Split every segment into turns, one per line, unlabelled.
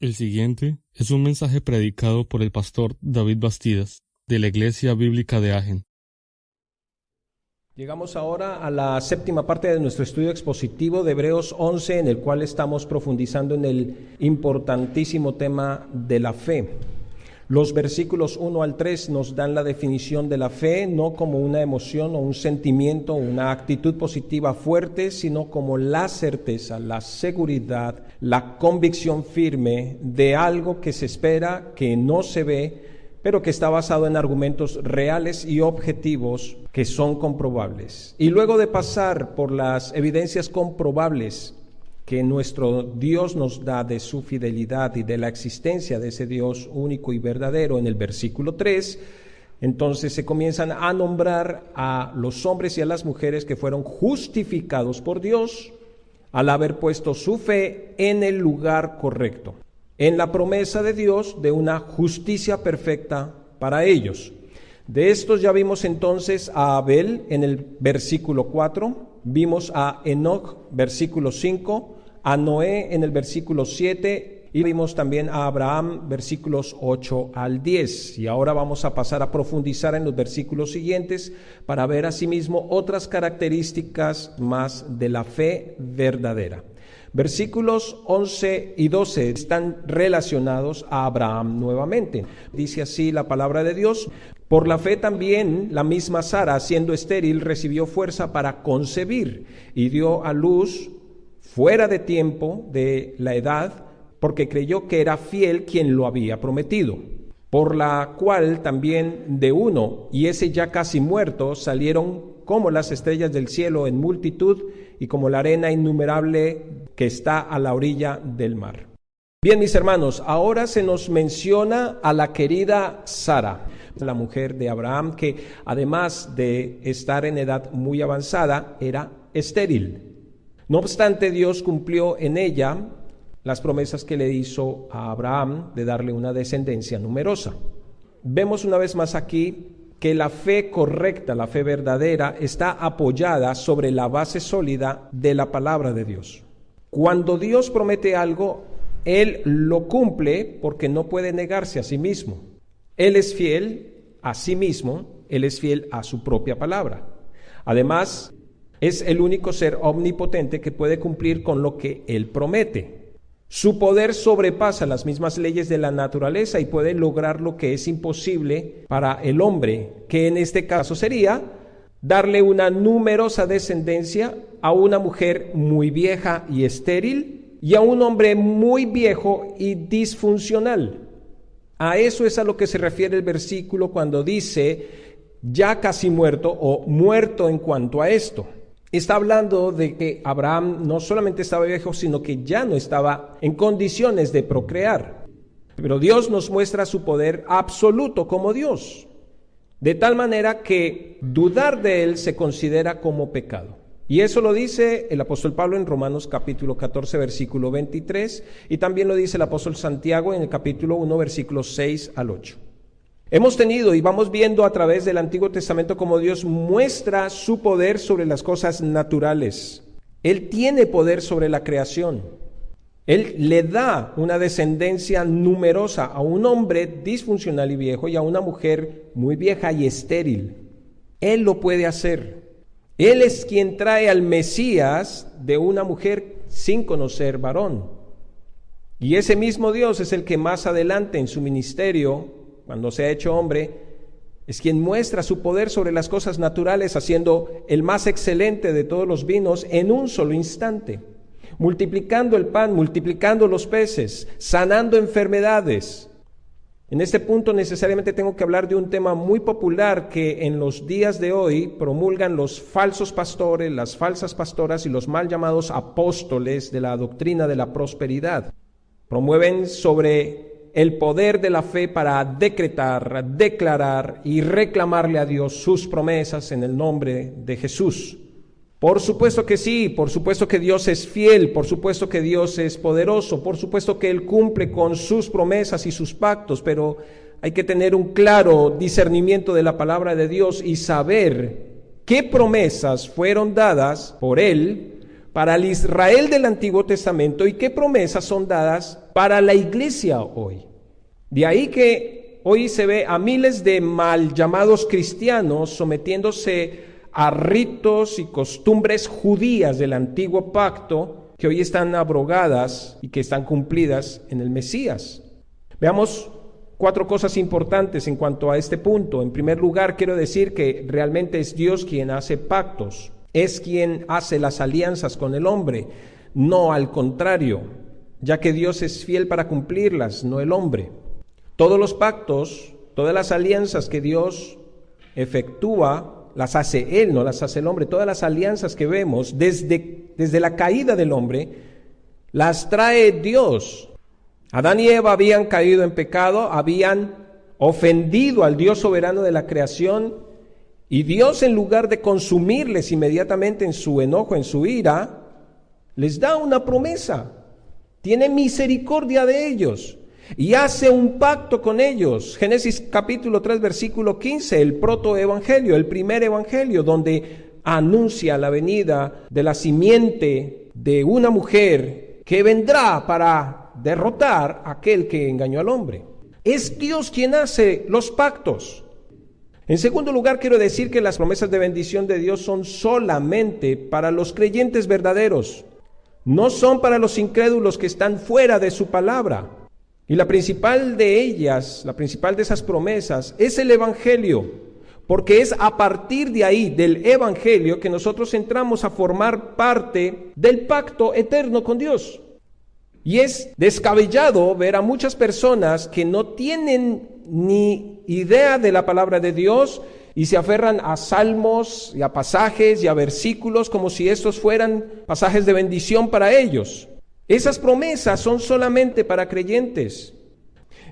El siguiente es un mensaje predicado por el pastor David Bastidas, de la Iglesia Bíblica de Agen.
Llegamos ahora a la séptima parte de nuestro estudio expositivo de Hebreos 11, en el cual estamos profundizando en el importantísimo tema de la fe. Los versículos 1 al 3 nos dan la definición de la fe, no como una emoción o un sentimiento o una actitud positiva fuerte, sino como la certeza, la seguridad, la convicción firme de algo que se espera, que no se ve, pero que está basado en argumentos reales y objetivos que son comprobables. Y luego de pasar por las evidencias comprobables que nuestro Dios nos da de su fidelidad y de la existencia de ese Dios único y verdadero en el versículo 3, entonces se comienzan a nombrar a los hombres y a las mujeres que fueron justificados por Dios al haber puesto su fe en el lugar correcto, en la promesa de Dios de una justicia perfecta para ellos. De estos ya vimos entonces a Abel en el versículo 4, vimos a Enoc, versículo 5, a Noé en el versículo 7 y vimos también a Abraham, versículos 8 al 10. Y ahora vamos a pasar a profundizar en los versículos siguientes para ver asimismo otras características más de la fe verdadera. Versículos 11 y 12 están relacionados a Abraham nuevamente. Dice así la palabra de Dios: por la fe también la misma Sara, siendo estéril, recibió fuerza para concebir y dio a luz fuera de tiempo de la edad, porque creyó que era fiel quien lo había prometido. Por la cual también de uno, y ese ya casi muerto, salieron como las estrellas del cielo en multitud y como la arena innumerable que está a la orilla del mar. Bien, mis hermanos, ahora se nos menciona a la querida Sara, la mujer de Abraham, que además de estar en edad muy avanzada, era estéril. No obstante, Dios cumplió en ella las promesas que le hizo a Abraham de darle una descendencia numerosa. Vemos una vez más aquí que la fe correcta, la fe verdadera, está apoyada sobre la base sólida de la palabra de Dios. Cuando Dios promete algo, Él lo cumple porque no puede negarse a sí mismo. Él es fiel a sí mismo, Él es fiel a su propia palabra. Además, es el único ser omnipotente que puede cumplir con lo que Él promete. Su poder sobrepasa las mismas leyes de la naturaleza y puede lograr lo que es imposible para el hombre, que en este caso sería darle una numerosa descendencia a una mujer muy vieja y estéril y a un hombre muy viejo y disfuncional. A eso es a lo que se refiere el versículo cuando dice ya casi muerto o muerto en cuanto a esto. Está hablando de que Abraham no solamente estaba viejo, sino que ya no estaba en condiciones de procrear. Pero Dios nos muestra su poder absoluto como Dios, de tal manera que dudar de Él se considera como pecado. Y eso lo dice el apóstol Pablo en Romanos capítulo 14, versículo 23, y también lo dice el apóstol Santiago en el capítulo 1, versículos 6 al 8. Hemos tenido y vamos viendo a través del Antiguo Testamento cómo Dios muestra su poder sobre las cosas naturales. Él tiene poder sobre la creación. Él le da una descendencia numerosa a un hombre disfuncional y viejo y a una mujer muy vieja y estéril. Él lo puede hacer. Él es quien trae al Mesías de una mujer sin conocer varón. Y ese mismo Dios es el que más adelante en su ministerio, cuando se ha hecho hombre, es quien muestra su poder sobre las cosas naturales, haciendo el más excelente de todos los vinos en un solo instante, multiplicando el pan, multiplicando los peces, sanando enfermedades. En este punto necesariamente tengo que hablar de un tema muy popular que en los días de hoy promulgan los falsos pastores, las falsas pastoras y los mal llamados apóstoles de la doctrina de la prosperidad. Promueven sobre el poder de la fe para decretar, declarar y reclamarle a Dios sus promesas en el nombre de Jesús. Por supuesto que sí, por supuesto que Dios es fiel, por supuesto que Dios es poderoso, por supuesto que Él cumple con sus promesas y sus pactos, pero hay que tener un claro discernimiento de la palabra de Dios y saber qué promesas fueron dadas por Él para el Israel del Antiguo Testamento y qué promesas son dadas para la iglesia hoy. De ahí que hoy se ve a miles de mal llamados cristianos sometiéndose a ritos y costumbres judías del antiguo pacto que hoy están abrogadas y que están cumplidas en el Mesías. Veamos 4 cosas importantes en cuanto a este punto. En primer lugar, quiero decir que realmente es Dios quien hace pactos, es quien hace las alianzas con el hombre, no al contrario, ya que Dios es fiel para cumplirlas, no el hombre. Todos los pactos, todas las alianzas que Dios efectúa, las hace Él, no las hace el hombre. Todas las alianzas que vemos desde la caída del hombre, las trae Dios. Adán y Eva habían caído en pecado, habían ofendido al Dios soberano de la creación, y Dios, en lugar de consumirles inmediatamente en su enojo, en su ira, les da una promesa. Tiene misericordia de ellos y hace un pacto con ellos. Génesis capítulo 3, versículo 15, el protoevangelio, el primer evangelio, donde anuncia la venida de la simiente de una mujer que vendrá para derrotar a aquel que engañó al hombre. Es Dios quien hace los pactos. En segundo lugar, quiero decir que las promesas de bendición de Dios son solamente para los creyentes verdaderos. No son para los incrédulos que están fuera de su palabra. Y la principal de ellas, la principal de esas promesas, es el Evangelio. Porque es a partir de ahí, del Evangelio, que nosotros entramos a formar parte del pacto eterno con Dios. Y es descabellado ver a muchas personas que no tienen ni idea de la palabra de Dios y se aferran a salmos y a pasajes y a versículos como si estos fueran pasajes de bendición para ellos. Esas promesas son solamente para creyentes.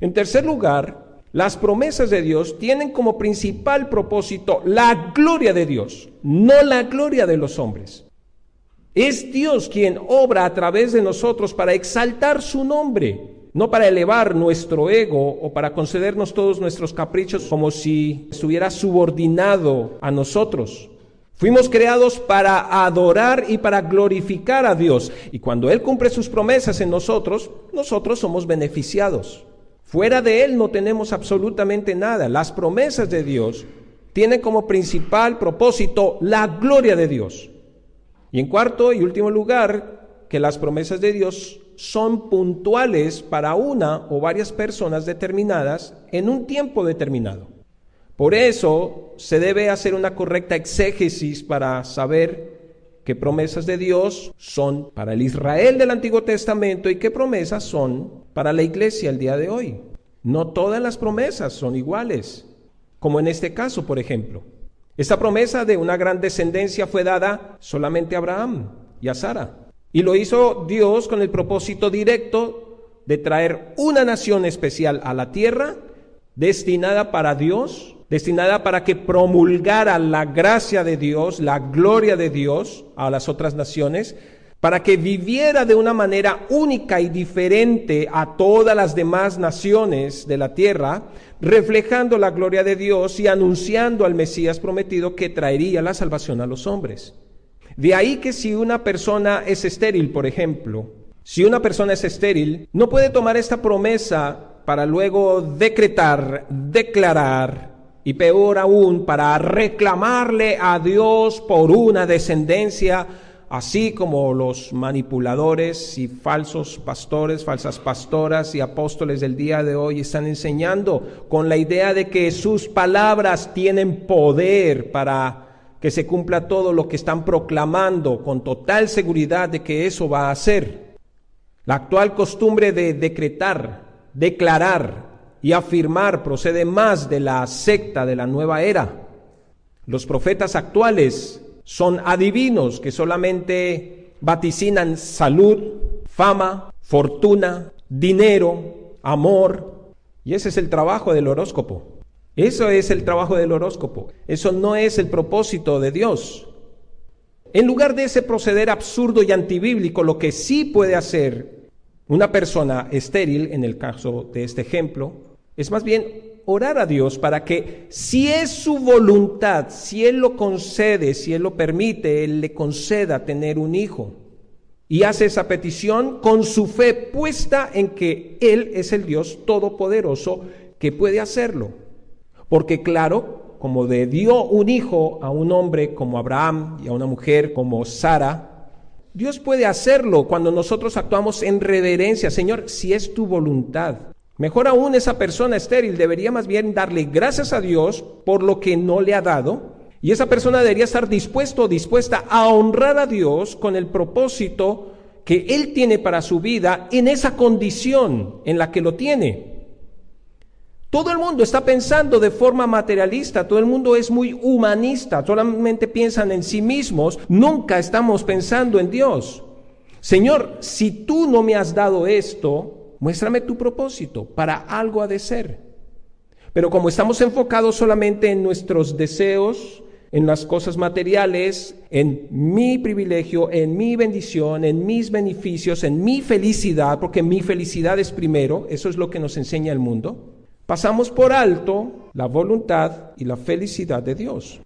En tercer lugar, las promesas de Dios tienen como principal propósito la gloria de Dios, no la gloria de los hombres. Es Dios quien obra a través de nosotros para exaltar su nombre, no para elevar nuestro ego o para concedernos todos nuestros caprichos como si estuviera subordinado a nosotros. Fuimos creados para adorar y para glorificar a Dios. Y cuando Él cumple sus promesas en nosotros, nosotros somos beneficiados. Fuera de Él no tenemos absolutamente nada. Las promesas de Dios tienen como principal propósito la gloria de Dios. Y en cuarto y último lugar, que las promesas de Dios son puntuales para una o varias personas determinadas en un tiempo determinado. Por eso se debe hacer una correcta exégesis para saber qué promesas de Dios son para el Israel del Antiguo Testamento y qué promesas son para la iglesia el día de hoy. No todas las promesas son iguales, como en este caso, por ejemplo. Esta promesa de una gran descendencia fue dada solamente a Abraham y a Sara. Y lo hizo Dios con el propósito directo de traer una nación especial a la tierra, destinada para Dios, destinada para que promulgara la gracia de Dios, la gloria de Dios a las otras naciones, para que viviera de una manera única y diferente a todas las demás naciones de la tierra, reflejando la gloria de Dios y anunciando al Mesías prometido que traería la salvación a los hombres. De ahí que si una persona es estéril, por ejemplo, si una persona es estéril, no puede tomar esta promesa para luego decretar, declarar, y peor aún, para reclamarle a Dios por una descendencia, así como los manipuladores y falsos pastores, falsas pastoras y apóstoles del día de hoy están enseñando con la idea de que sus palabras tienen poder para que se cumpla todo lo que están proclamando con total seguridad de que eso va a hacer. La actual costumbre de decretar, declarar y afirmar procede más de la secta de la nueva era. Los profetas actuales son adivinos que solamente vaticinan salud, fama, fortuna, dinero, amor. Y ese es el trabajo del horóscopo. Eso es el trabajo del horóscopo. Eso no es el propósito de Dios. En lugar de ese proceder absurdo y antibíblico, lo que sí puede hacer una persona estéril, en el caso de este ejemplo, es más bien orar a Dios para que, si es su voluntad, si Él lo concede, si Él lo permite, Él le conceda tener un hijo. y hace esa petición con su fe puesta en que Él es el Dios todopoderoso que puede hacerlo. Porque claro, como le dio un hijo a un hombre como Abraham y a una mujer como Sara, Dios puede hacerlo cuando nosotros actuamos en reverencia. Señor, si es tu voluntad. Mejor aún, esa persona estéril debería más bien darle gracias a Dios por lo que no le ha dado. Y esa persona debería estar dispuesto o dispuesta a honrar a Dios con el propósito que Él tiene para su vida en esa condición en la que lo tiene. Todo el mundo está pensando de forma materialista, todo el mundo es muy humanista, solamente piensan en sí mismos, nunca estamos pensando en Dios. Señor, si tú no me has dado esto, muéstrame tu propósito, para algo ha de ser. Pero como estamos enfocados solamente en nuestros deseos, en las cosas materiales, en mi privilegio, en mi bendición, en mis beneficios, en mi felicidad, porque mi felicidad es primero, eso es lo que nos enseña el mundo, pasamos por alto la voluntad y la felicidad de Dios.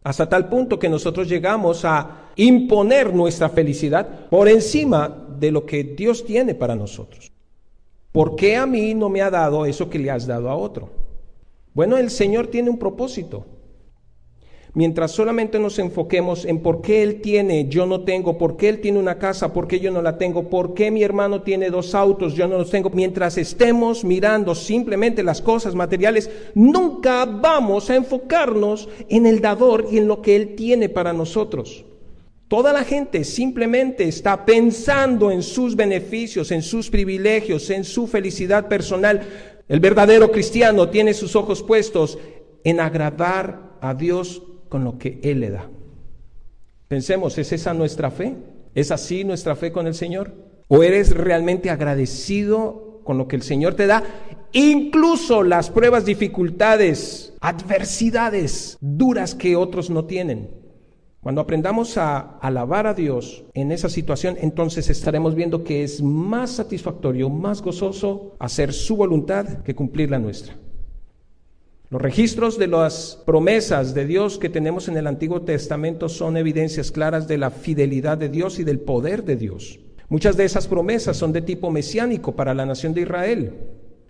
Hasta tal punto que nosotros llegamos a imponer nuestra felicidad por encima de lo que Dios tiene para nosotros. ¿Por qué a mí no me ha dado eso que le has dado a otro? Bueno, el Señor tiene un propósito. Mientras solamente nos enfoquemos en por qué Él tiene, yo no tengo, por qué Él tiene una casa, por qué yo no la tengo, por qué mi hermano tiene 2 autos, yo no los tengo, mientras estemos mirando simplemente las cosas materiales, nunca vamos a enfocarnos en el dador y en lo que Él tiene para nosotros. Toda la gente simplemente está pensando en sus beneficios, en sus privilegios, en su felicidad personal. El verdadero cristiano tiene sus ojos puestos en agradar a Dios con lo que Él le da. Pensemos, ¿es esa nuestra fe? ¿Es así nuestra fe con el Señor? ¿O eres realmente agradecido con lo que el Señor te da? Incluso las pruebas, dificultades, adversidades duras que otros no tienen. Cuando aprendamos a alabar a Dios en esa situación, entonces estaremos viendo que es más satisfactorio, más gozoso hacer su voluntad que cumplir la nuestra. Los registros de las promesas de Dios que tenemos en el Antiguo Testamento son evidencias claras de la fidelidad de Dios y del poder de Dios. Muchas de esas promesas son de tipo mesiánico para la nación de Israel.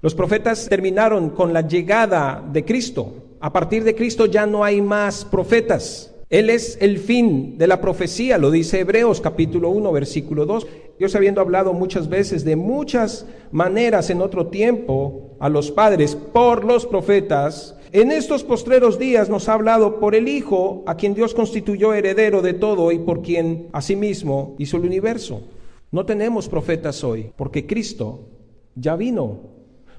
Los profetas terminaron con la llegada de Cristo. A partir de Cristo ya no hay más profetas. Él es el fin de la profecía, lo dice Hebreos capítulo 1, versículo 2. Dios, habiendo hablado muchas veces de muchas maneras en otro tiempo a los padres por los profetas, en estos postreros días nos ha hablado por el Hijo, a quien Dios constituyó heredero de todo y por quien asimismo hizo el universo. No tenemos profetas hoy, porque Cristo ya vino.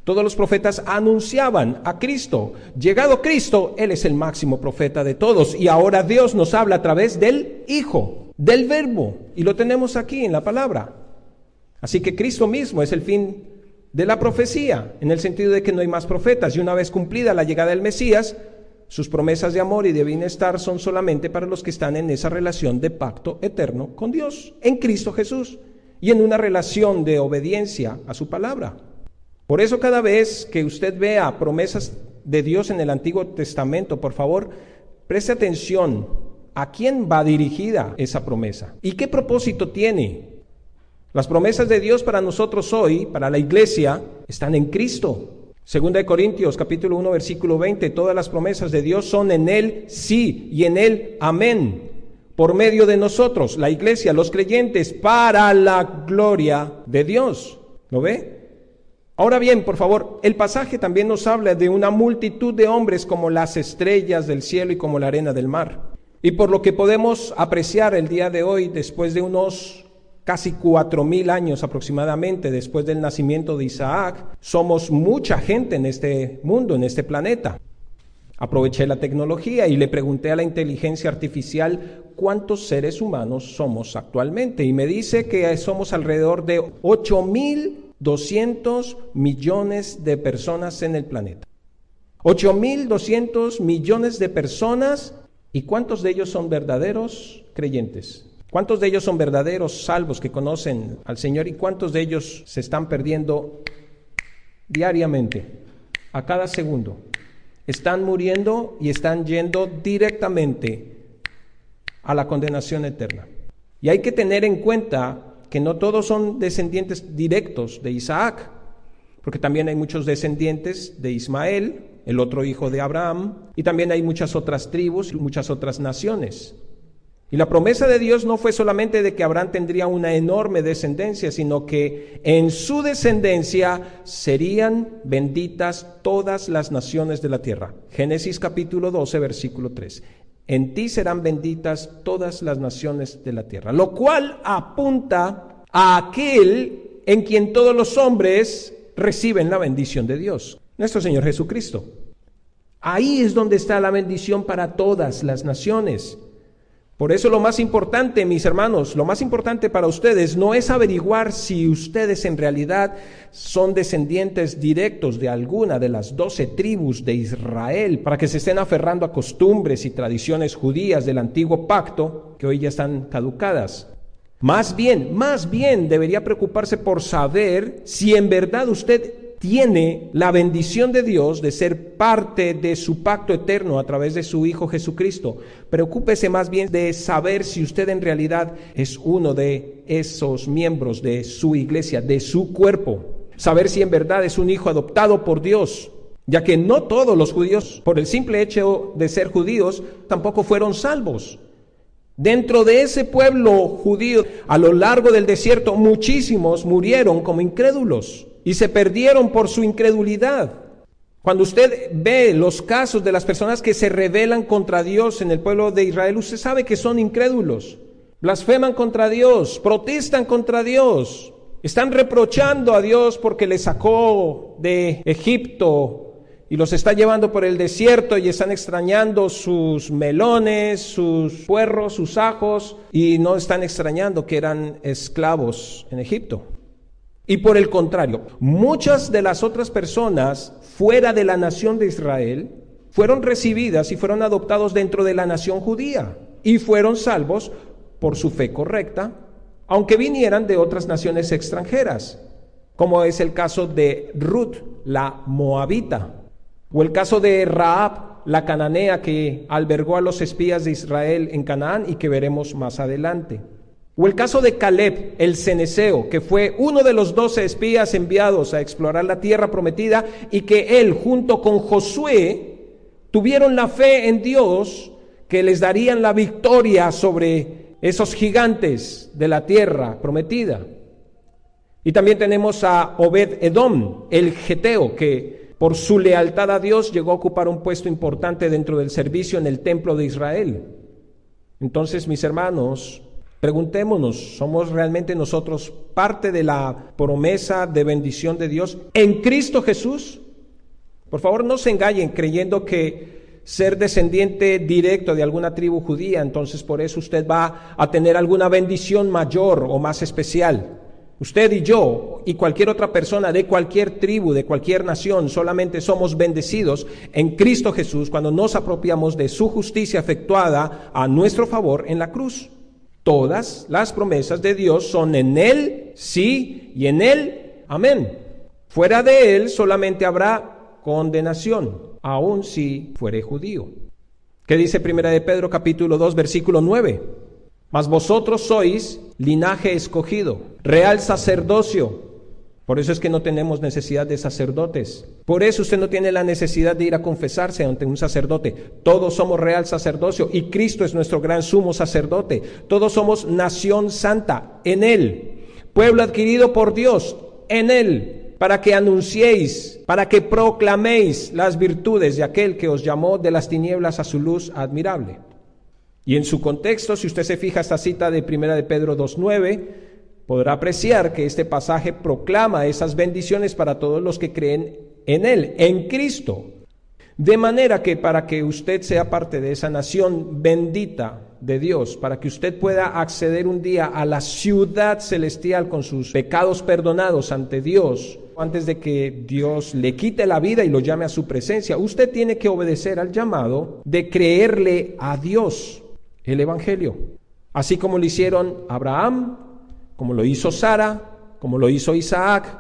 Todos los profetas anunciaban a Cristo. Llegado Cristo, Él es el máximo profeta de todos. Y ahora Dios nos habla a través del Hijo, del Verbo. Y lo tenemos aquí en la palabra. Así que Cristo mismo es el fin de la profecía, en el sentido de que no hay más profetas. Y una vez cumplida la llegada del Mesías, sus promesas de amor y de bienestar son solamente para los que están en esa relación de pacto eterno con Dios, en Cristo Jesús, y en una relación de obediencia a su palabra. Por eso cada vez que usted vea promesas de Dios en el Antiguo Testamento, por favor, preste atención a quién va dirigida esa promesa y qué propósito tiene. Las promesas de Dios para nosotros hoy, para la iglesia, están en Cristo. 2 Corintios capítulo 1 versículo 20, todas las promesas de Dios son en Él sí y en Él amén, por medio de nosotros, la iglesia, los creyentes, para la gloria de Dios. ¿Lo ve? Ahora bien, por favor, el pasaje también nos habla de una multitud de hombres como las estrellas del cielo y como la arena del mar. Y por lo que podemos apreciar el día de hoy, después de unos casi 4,000 años aproximadamente, después del nacimiento de Isaac, somos mucha gente en este mundo, en este planeta. Aproveché la tecnología y le pregunté a la inteligencia artificial cuántos seres humanos somos actualmente. Y me dice que somos alrededor de 8,200 millones de personas en el planeta. 8,200 millones de personas. ¿Y cuántos de ellos son verdaderos creyentes? ¿Cuántos de ellos son verdaderos salvos que conocen al Señor? ¿Y cuántos de ellos se están perdiendo diariamente, a cada segundo? Están muriendo y están yendo directamente a la condenación eterna. Y hay que tener en cuenta que no todos son descendientes directos de Isaac, porque también hay muchos descendientes de Ismael, el otro hijo de Abraham, y también hay muchas otras tribus y muchas otras naciones. Y la promesa de Dios no fue solamente de que Abraham tendría una enorme descendencia, sino que en su descendencia serían benditas todas las naciones de la tierra. Génesis capítulo 12, versículo 3. En ti serán benditas todas las naciones de la tierra, lo cual apunta a aquel en quien todos los hombres reciben la bendición de Dios, nuestro Señor Jesucristo. Ahí es donde está la bendición para todas las naciones. Por eso lo más importante, mis hermanos, lo más importante para ustedes no es averiguar si ustedes en realidad son descendientes directos de alguna de las 12 tribus de Israel, para que se estén aferrando a costumbres y tradiciones judías del antiguo pacto, que hoy ya están caducadas. Más bien debería preocuparse por saber si en verdad usted tiene la bendición de Dios de ser parte de su pacto eterno a través de su Hijo Jesucristo. Preocúpese más bien de saber si usted en realidad es uno de esos miembros de su iglesia, de su cuerpo. Saber si en verdad es un hijo adoptado por Dios, ya que no todos los judíos, por el simple hecho de ser judíos, tampoco fueron salvos. Dentro de ese pueblo judío, a lo largo del desierto, muchísimos murieron como incrédulos y se perdieron por su incredulidad. Cuando usted ve los casos de las personas que se rebelan contra Dios en el pueblo de Israel, usted sabe que son incrédulos, blasfeman contra Dios, protestan contra Dios, están reprochando a Dios porque les sacó de Egipto y los está llevando por el desierto y están extrañando sus melones, sus puerros, sus ajos, y no están extrañando que eran esclavos en Egipto. Y por el contrario, muchas de las otras personas fuera de la nación de Israel fueron recibidas y fueron adoptados dentro de la nación judía y fueron salvos por su fe correcta, aunque vinieran de otras naciones extranjeras, como es el caso de Ruth, la moabita, o el caso de Rahab, la cananea, que albergó a los espías de Israel en Canaán y que veremos más adelante. O el caso de Caleb, el cenezeo, que fue uno de los 12 espías enviados a explorar la tierra prometida y que él, junto con Josué, tuvieron la fe en Dios que les darían la victoria sobre esos gigantes de la tierra prometida. Y también tenemos a Obed-Edom, el geteo, que por su lealtad a Dios llegó a ocupar un puesto importante dentro del servicio en el templo de Israel. Entonces, mis hermanos, preguntémonos, ¿somos realmente nosotros parte de la promesa de bendición de Dios en Cristo Jesús? Por favor, no se engañen creyendo que ser descendiente directo de alguna tribu judía, entonces por eso usted va a tener alguna bendición mayor o más especial. Usted y yo y cualquier otra persona de cualquier tribu, de cualquier nación, solamente somos bendecidos en Cristo Jesús cuando nos apropiamos de su justicia efectuada a nuestro favor en la cruz. Todas las promesas de Dios son en Él, sí, y en Él, amén. Fuera de Él solamente habrá condenación, aun si fuere judío. ¿Qué dice 1 de Pedro capítulo 2, versículo 9? Mas vosotros sois linaje escogido, real sacerdocio. Por eso es que no tenemos necesidad de sacerdotes. Por eso usted no tiene la necesidad de ir a confesarse ante un sacerdote. Todos somos real sacerdocio y Cristo es nuestro gran sumo sacerdote. Todos somos nación santa en Él, pueblo adquirido por Dios en Él, para que anunciéis, para que proclaméis las virtudes de aquel que os llamó de las tinieblas a su luz admirable. Y en su contexto, si usted se fija esta cita de 1 de Pedro 2:9, podrá apreciar que este pasaje proclama esas bendiciones para todos los que creen en Él, en Cristo. De manera que para que usted sea parte de esa nación bendita de Dios, para que usted pueda acceder un día a la ciudad celestial con sus pecados perdonados ante Dios, antes de que Dios le quite la vida y lo llame a su presencia, usted tiene que obedecer al llamado de creerle a Dios el Evangelio, así como lo hicieron Abraham, como lo hizo Sara, como lo hizo Isaac,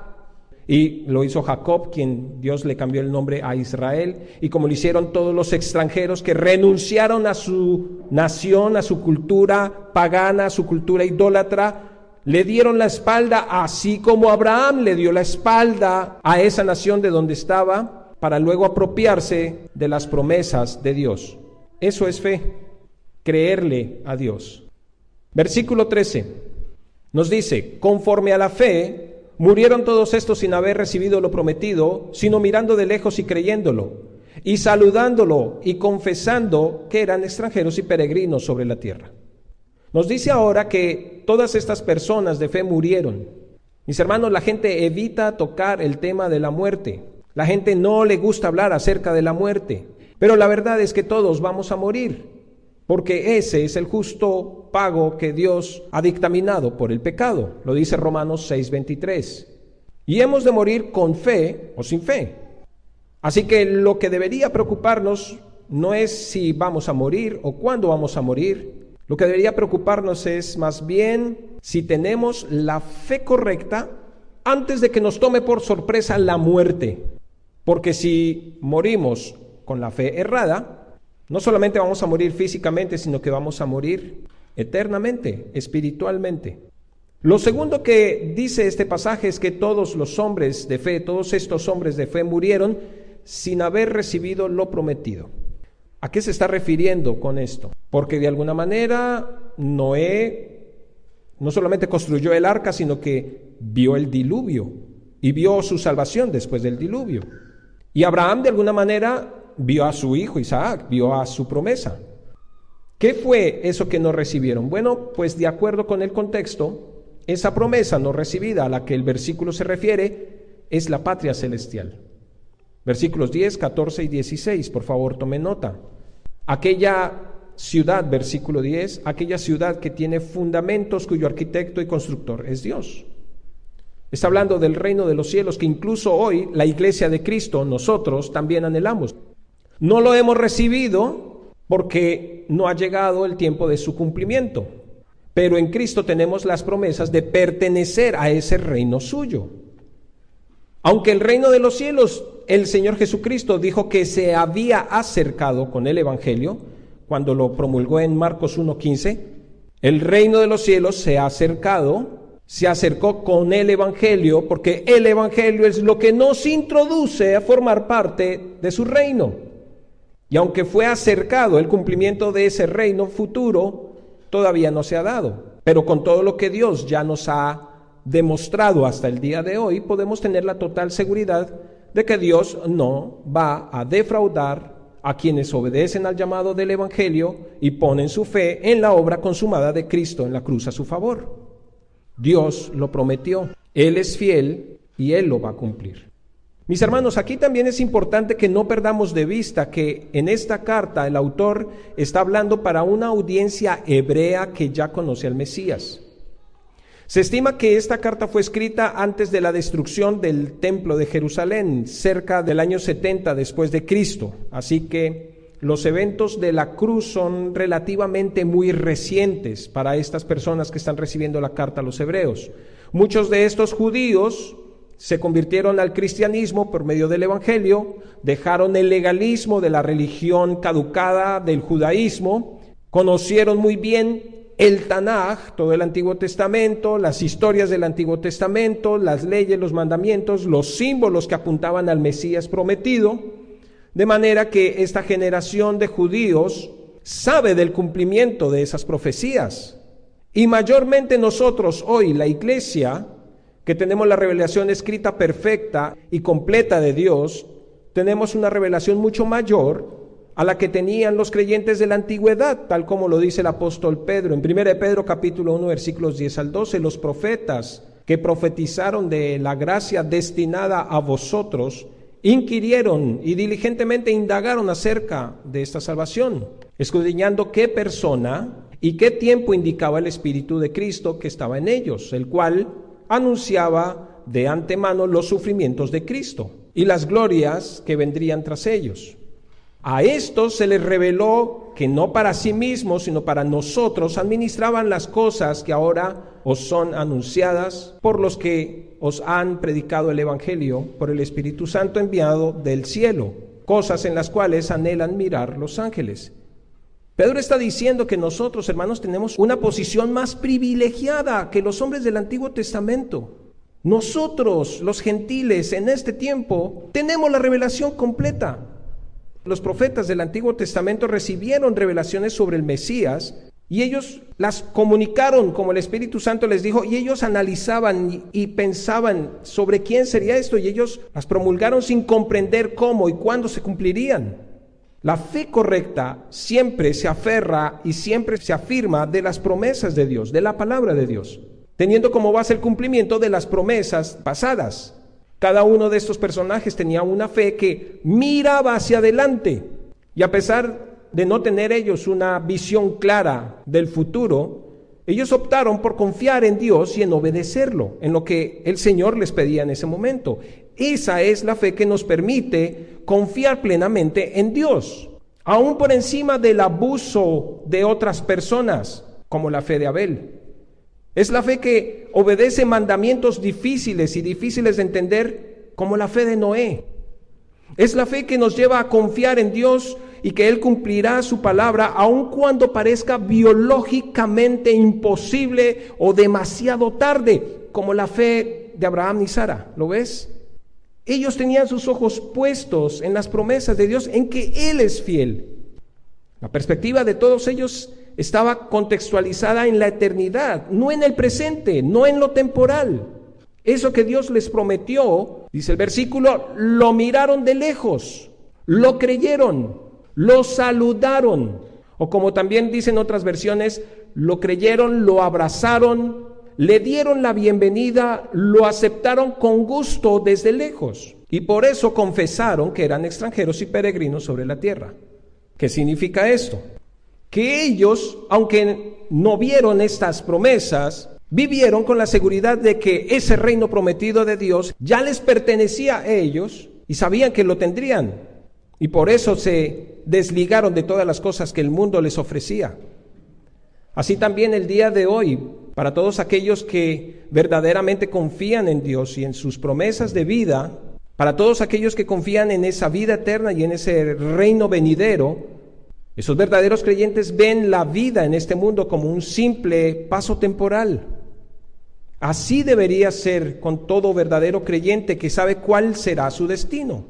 Y lo hizo Jacob, quien Dios le cambió el nombre a Israel, y como lo hicieron todos los extranjeros que renunciaron a su nación, a su cultura pagana, a su cultura idólatra, le dieron la espalda, así como Abraham le dio la espalda a esa nación de donde estaba, para luego apropiarse de las promesas de Dios. Eso es fe, creerle a Dios. Versículo 13 nos dice: conforme a la fe, murieron todos estos sin haber recibido lo prometido, sino mirando de lejos y creyéndolo, y saludándolo y confesando que eran extranjeros y peregrinos sobre la tierra. Nos dice ahora que todas estas personas de fe murieron. Mis hermanos, la gente evita tocar el tema de la muerte. La gente no le gusta hablar acerca de la muerte. Pero la verdad es que todos vamos a morir, porque ese es el justo pago que Dios ha dictaminado por el pecado. Lo dice Romanos 6:23. Y hemos de morir con fe o sin fe. Así que lo que debería preocuparnos no es si vamos a morir o cuándo vamos a morir. Lo que debería preocuparnos es más bien si tenemos la fe correcta antes de que nos tome por sorpresa la muerte. Porque si morimos con la fe errada, no solamente vamos a morir físicamente, sino que vamos a morir eternamente, espiritualmente. Lo segundo que dice este pasaje es que todos los hombres de fe, todos estos hombres de fe murieron sin haber recibido lo prometido. ¿A qué se está refiriendo con esto? Porque de alguna manera Noé no solamente construyó el arca, sino que vio el diluvio y vio su salvación después del diluvio. Y Abraham de alguna manera vio a su hijo Isaac, vio a su promesa. ¿Qué fue eso que no recibieron? Bueno, pues de acuerdo con el contexto, esa promesa no recibida a la que el versículo se refiere es la patria celestial. Versículos 10, 14 y 16, por favor tomen nota. Aquella ciudad, versículo 10, aquella ciudad que tiene fundamentos, cuyo arquitecto y constructor es Dios. Está hablando del reino de los cielos que incluso hoy la iglesia de Cristo, nosotros también anhelamos. No lo hemos recibido porque no ha llegado el tiempo de su cumplimiento, pero en Cristo tenemos las promesas de pertenecer a ese reino suyo. Aunque el reino de los cielos, el Señor Jesucristo dijo que se había acercado con el Evangelio, cuando lo promulgó en Marcos 1:15, el reino de los cielos se ha acercado, se acercó con el Evangelio, porque el Evangelio es lo que nos introduce a formar parte de su reino. Y aunque fue acercado el cumplimiento de ese reino futuro, todavía no se ha dado. Pero con todo lo que Dios ya nos ha demostrado hasta el día de hoy, podemos tener la total seguridad de que Dios no va a defraudar a quienes obedecen al llamado del Evangelio y ponen su fe en la obra consumada de Cristo en la cruz a su favor. Dios lo prometió, Él es fiel y Él lo va a cumplir. Mis hermanos, aquí también es importante que no perdamos de vista que en esta carta el autor está hablando para una audiencia hebrea que ya conoce al Mesías. Se estima que esta carta fue escrita antes de la destrucción del templo de Jerusalén, cerca del año 70 después de Cristo. Así que los eventos de la cruz son relativamente muy recientes para estas personas que están recibiendo la carta a los hebreos. Muchos de estos judíos se convirtieron al cristianismo por medio del Evangelio, dejaron el legalismo de la religión caducada del judaísmo, conocieron muy bien el Tanaj, todo el Antiguo Testamento, las historias del Antiguo Testamento, las leyes, los mandamientos, los símbolos que apuntaban al Mesías prometido, de manera que esta generación de judíos sabe del cumplimiento de esas profecías. Y mayormente nosotros hoy, la iglesia, que tenemos la revelación escrita perfecta y completa de Dios, tenemos una revelación mucho mayor a la que tenían los creyentes de la antigüedad, tal como lo dice el apóstol Pedro. En 1 Pedro capítulo 1, versículos 10 al 12, los profetas que profetizaron de la gracia destinada a vosotros, inquirieron y diligentemente indagaron acerca de esta salvación, escudriñando qué persona y qué tiempo indicaba el Espíritu de Cristo que estaba en ellos, el cual anunciaba de antemano los sufrimientos de Cristo y las glorias que vendrían tras ellos. A estos se les reveló que no para sí mismos, sino para nosotros, administraban las cosas que ahora os son anunciadas por los que os han predicado el Evangelio por el Espíritu Santo enviado del cielo, cosas en las cuales anhelan mirar los ángeles. Pedro está diciendo que nosotros, hermanos, tenemos una posición más privilegiada que los hombres del Antiguo Testamento. Nosotros, los gentiles, en este tiempo, tenemos la revelación completa. Los profetas del Antiguo Testamento recibieron revelaciones sobre el Mesías y ellos las comunicaron como el Espíritu Santo les dijo, y ellos analizaban y pensaban sobre quién sería esto, y ellos las promulgaron sin comprender cómo y cuándo se cumplirían. La fe correcta siempre se aferra y siempre se afirma de las promesas de Dios, de la palabra de Dios, teniendo como base el cumplimiento de las promesas pasadas. Cada uno de estos personajes tenía una fe que miraba hacia adelante, y a pesar de no tener ellos una visión clara del futuro, ellos optaron por confiar en Dios y en obedecerlo, en lo que el Señor les pedía en ese momento. Esa es la fe que nos permite confiar plenamente en Dios, aún por encima del abuso de otras personas, como la fe de Abel. Es la fe que obedece mandamientos difíciles y difíciles de entender, como la fe de Noé. Es la fe que nos lleva a confiar en Dios y que Él cumplirá su palabra, aun cuando parezca biológicamente imposible o demasiado tarde, como la fe de Abraham y Sara. ¿Lo ves? Ellos tenían sus ojos puestos en las promesas de Dios, en que Él es fiel. La perspectiva de todos ellos estaba contextualizada en la eternidad, no en el presente, no en lo temporal. Eso que Dios les prometió, dice el versículo, lo miraron de lejos, lo creyeron, lo saludaron, o como también dicen otras versiones, lo creyeron, lo abrazaron, le dieron la bienvenida, lo aceptaron con gusto desde lejos, y por eso confesaron que eran extranjeros y peregrinos sobre la tierra. ¿Qué significa esto? Que ellos, aunque no vieron estas promesas, vivieron con la seguridad de que ese reino prometido de Dios ya les pertenecía a ellos y sabían que lo tendrían. Y por eso se desligaron de todas las cosas que el mundo les ofrecía. Así también el día de hoy, para todos aquellos que verdaderamente confían en Dios y en sus promesas de vida, para todos aquellos que confían en esa vida eterna y en ese reino venidero, esos verdaderos creyentes ven la vida en este mundo como un simple paso temporal. Así debería ser con todo verdadero creyente que sabe cuál será su destino.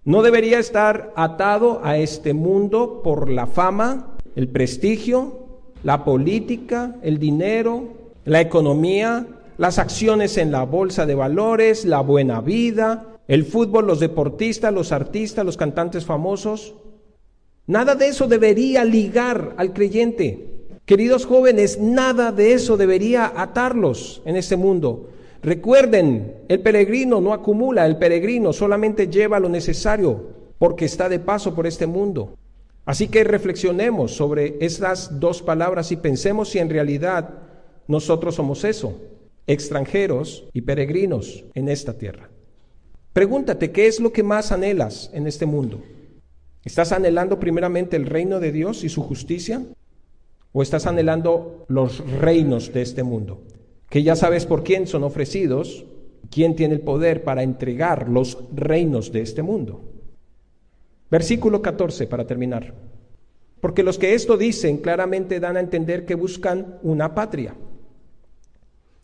No debería estar atado a este mundo por la fama, el prestigio, la política, el dinero, la economía, las acciones en la bolsa de valores, la buena vida, el fútbol, los deportistas, los artistas, los cantantes famosos. Nada de eso debería ligar al creyente. Queridos jóvenes, nada de eso debería atarlos en este mundo. Recuerden, el peregrino no acumula, el peregrino solamente lleva lo necesario porque está de paso por este mundo. Así que reflexionemos sobre estas dos palabras y pensemos si en realidad nosotros somos eso, extranjeros y peregrinos en esta tierra. Pregúntate, ¿qué es lo que más anhelas en este mundo? ¿Estás anhelando primeramente el reino de Dios y su justicia? ¿O estás anhelando los reinos de este mundo? Que ya sabes por quién son ofrecidos, quién tiene el poder para entregar los reinos de este mundo. Versículo 14 para terminar. Porque los que esto dicen claramente dan a entender que buscan una patria.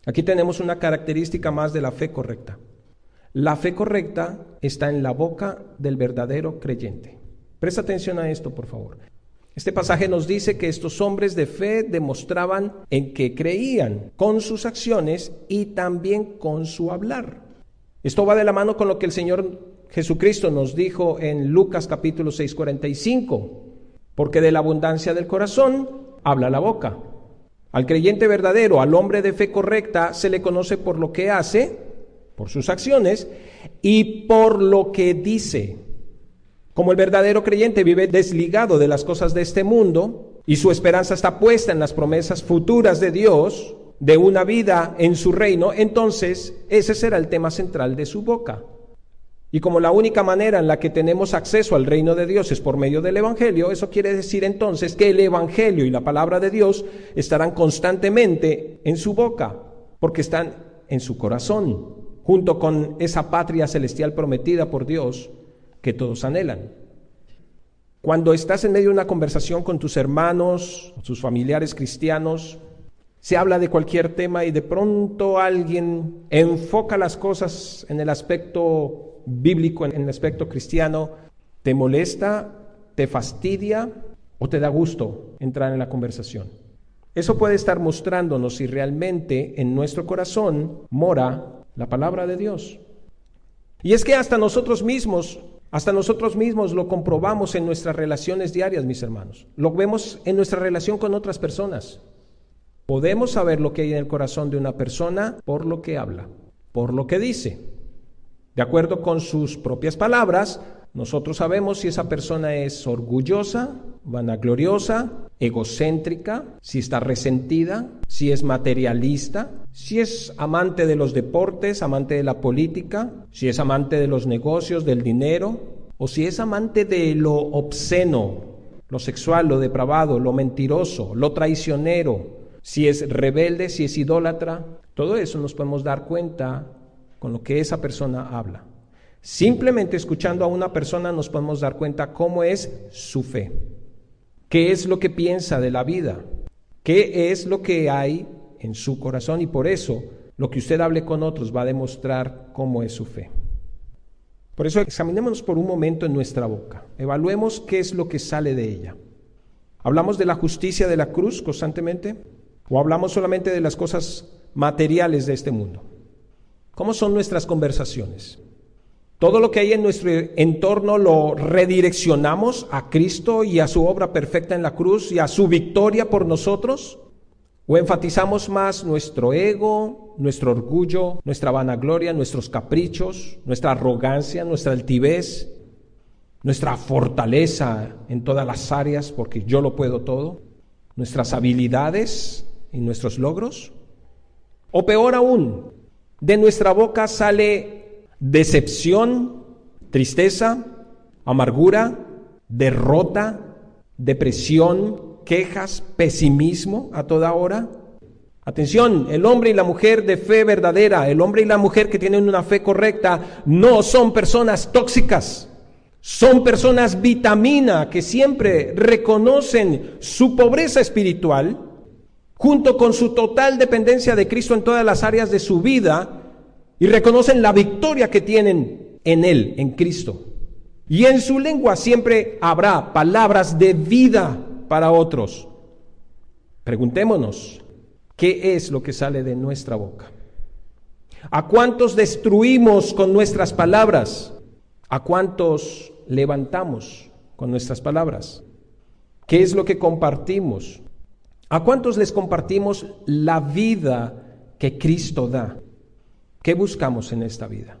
Aquí tenemos una característica más de la fe correcta. La fe correcta está en la boca del verdadero creyente. Presta atención a esto, por favor. Este pasaje nos dice que estos hombres de fe demostraban en que creían con sus acciones y también con su hablar. Esto va de la mano con lo que el Señor Jesucristo nos dijo en Lucas capítulo 6:45, porque de la abundancia del corazón habla la boca. Al creyente verdadero, al hombre de fe correcta, se le conoce por lo que hace, por sus acciones y por lo que dice. Como el verdadero creyente vive desligado de las cosas de este mundo y su esperanza está puesta en las promesas futuras de Dios, de una vida en su reino, entonces ese será el tema central de su boca. Y como la única manera en la que tenemos acceso al reino de Dios es por medio del Evangelio, eso quiere decir entonces que el Evangelio y la palabra de Dios estarán constantemente en su boca, porque están en su corazón, junto con esa patria celestial prometida por Dios que todos anhelan. Cuando estás en medio de una conversación con tus hermanos, tus familiares cristianos, se habla de cualquier tema y de pronto alguien enfoca las cosas en el aspecto bíblico, en el aspecto cristiano, ¿te molesta, te fastidia o te da gusto entrar en la conversación? Eso puede estar mostrándonos si realmente en nuestro corazón mora la palabra de Dios. Y es que hasta nosotros mismos lo comprobamos en nuestras relaciones diarias, mis hermanos. Lo vemos en nuestra relación con otras personas. Podemos saber lo que hay en el corazón de una persona por lo que habla, por lo que dice. De acuerdo con sus propias palabras, nosotros sabemos si esa persona es orgullosa, vanagloriosa, egocéntrica, si está resentida, si es materialista, si es amante de los deportes, amante de la política, si es amante de los negocios, del dinero, o si es amante de lo obsceno, lo sexual, lo depravado, lo mentiroso, lo traicionero, si es rebelde, si es idólatra. Todo eso nos podemos dar cuenta con lo que esa persona habla. Simplemente escuchando a una persona nos podemos dar cuenta cómo es su fe, qué es lo que piensa de la vida, qué es lo que hay en su corazón, y por eso lo que usted hable con otros va a demostrar cómo es su fe. Por eso examinémonos por un momento en nuestra boca, evaluemos qué es lo que sale de ella. ¿Hablamos de la justicia de la cruz constantemente? ¿O hablamos solamente de las cosas materiales de este mundo? ¿Cómo son nuestras conversaciones? ¿Todo lo que hay en nuestro entorno lo redireccionamos a Cristo y a su obra perfecta en la cruz y a su victoria por nosotros? ¿O enfatizamos más nuestro ego, nuestro orgullo, nuestra vanagloria, nuestros caprichos, nuestra arrogancia, nuestra altivez, nuestra fortaleza en todas las áreas porque yo lo puedo todo, nuestras habilidades y nuestros logros? O peor aún, de nuestra boca sale decepción, tristeza, amargura, derrota, depresión, quejas, pesimismo a toda hora. Atención, el hombre y la mujer de fe verdadera, el hombre y la mujer que tienen una fe correcta, no son personas tóxicas, son personas vitamina que siempre reconocen su pobreza espiritual junto con su total dependencia de Cristo en todas las áreas de su vida, y reconocen la victoria que tienen en Él, en Cristo. Y en su lengua siempre habrá palabras de vida para otros. Preguntémonos, ¿qué es lo que sale de nuestra boca? ¿A cuántos destruimos con nuestras palabras? ¿A cuántos levantamos con nuestras palabras? ¿Qué es lo que compartimos? ¿A cuántos les compartimos la vida que Cristo da? ¿Qué buscamos en esta vida?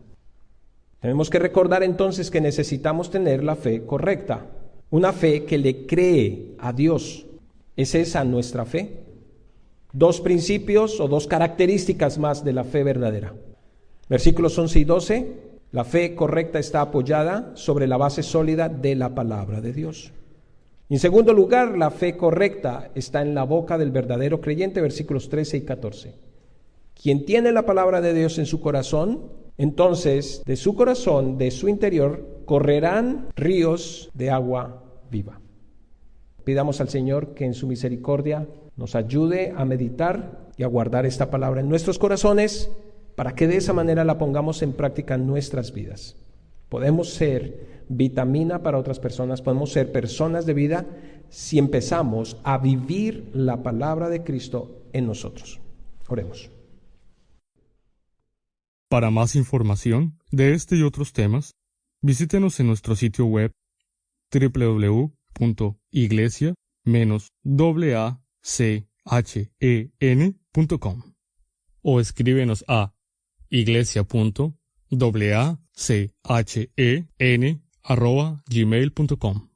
Tenemos que recordar entonces que necesitamos tener la fe correcta, una fe que le cree a Dios. ¿Es esa nuestra fe? Dos principios o dos características más de la fe verdadera. Versículos 11 y 12, la fe correcta está apoyada sobre la base sólida de la palabra de Dios. En segundo lugar, la fe correcta está en la boca del verdadero creyente, versículos 13 y 14. Quien tiene la palabra de Dios en su corazón, entonces de su corazón, de su interior, correrán ríos de agua viva. Pidamos al Señor que en su misericordia nos ayude a meditar y a guardar esta palabra en nuestros corazones para que de esa manera la pongamos en práctica en nuestras vidas. Podemos ser vitamina para otras personas, podemos ser personas de vida si empezamos a vivir la palabra de Cristo en nosotros. Oremos.
Para más información de este y otros temas, visítenos en nuestro sitio web www.iglesia-achen.com o escríbenos a iglesia.achen@gmail.com.